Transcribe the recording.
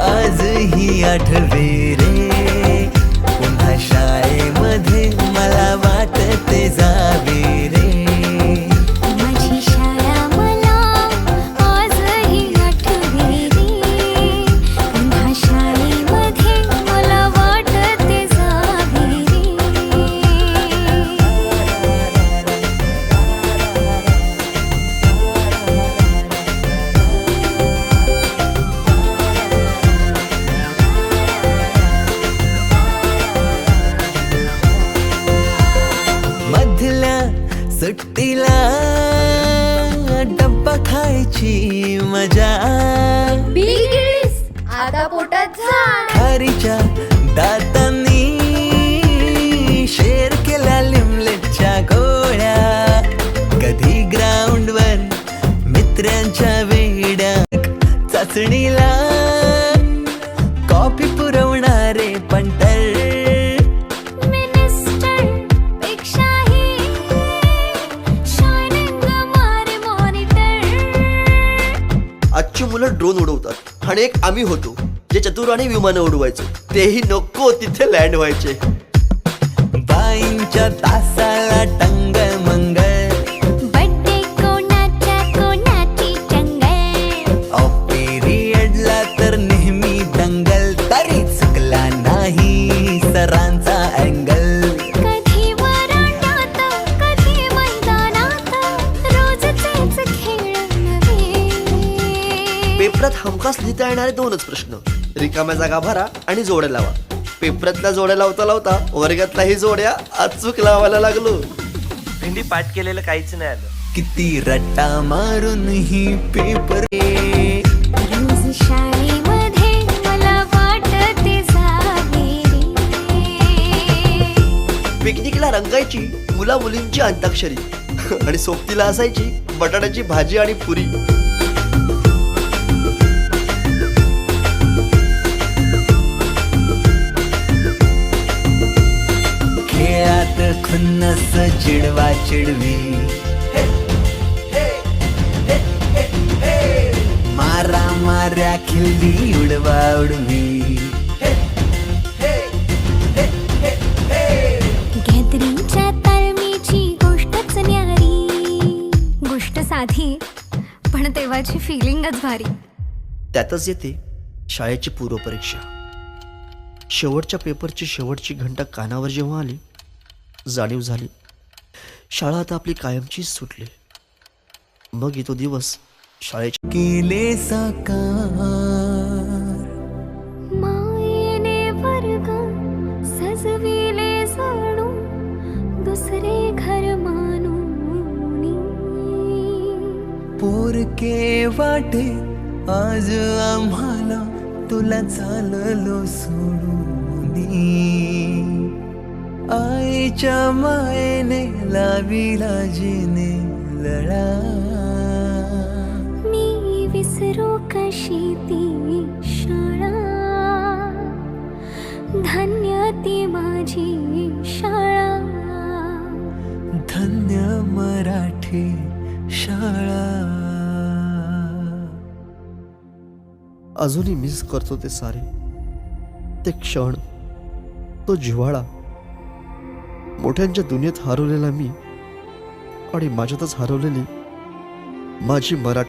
आजही आठवे रे, पुन्हा शाळेमध्ये मला वाटते जावे रे. माझी शाळा मला आजही आठवे रे, पुन्हा शाळेमध्ये मला वाटते जावे रे. मधल्या सुट्टीला डब्बा खायची मजा, बिगिस आता पोटात झाड. खारीच्या दातांनी शेर केल्या लिमलेटच्या गोळ्या. कधी ग्राउंडवर मित्रांच्या वेड्या, चाचणीला कॉफी पुरवणारे पंटर. मिनिस्टर पेक्षाही शायनिंग मारे मॉनिटर. आजची मुलं ड्रोन उडवतात आणि एक आम्ही होतो जे चतुराने विमानं उडवायचो, तेही नको तिथे लँड व्हायचे. बाईंच्या तासाला टंग मंगळ, बड्डे कोणाच्या कोणाची टंगल. ऑफ पिरियडला तर नेहमी दंगल. तरी चुकला नाही सरांचा अँगल. कधी वरांड्यात कधी मैदानात, रोजचेच खेळ नव्हे. पेपरात हमखास लिहिता येणारे दोनच प्रश्न, रिकाम्या जागा भरा आणि जोड्या लावा. पेपरातल्या जोड्या लावता लावता वर्गातल्याही जोड्या अचूक लावायला लागलो. भेंडी पाठ केलेलं काहीच नाही आलं. किती रट्टा मारून ही पेपर. रोज शाळेमध्ये मला वाटते जावे रे. पिकनिकला रंगायची मुला मुलींची अंताक्षरी आणि सोबतीला असायची बटाट्याची भाजी आणि पुरी. खेळात खुन्नस चिडवा चिडवी, मारा माऱ्या खिल्ली उडवा उडवी. गॅदरिंगच्या तालमीची गोष्टच न्यारी. गोष्ट साधी पण तेव्हाची फिलिंगच भारी. त्यातच येते शाळेची पूर्वपरीक्षा. शेवटच्या पेपरची शेवटची घंटा कानावर जेव्हा आली, जाणीव झाली शाळा आता आपली कायमचीच सुटली. मग येतो दिवस शाळेच्या. केले साकार मायेने वर्ग सजविले जणू दुसरे घर मानूनी. पोरके वाटे आज आम्हाला, तुला चाललो सोडून. आईच्या मायेने लाविला जिने लळा. मी विसरू कशी ती शाळा, धन्य ती माझी शाळा. धन्य मराठी शाळा. अजूनही मिस करतो ते सारे, ते क्षण, तो जिव्हाळा. मोठ्यांच्या दुनियेत हरवलेला मी आणि माझ्यातच हरवलेली माझी मराठी.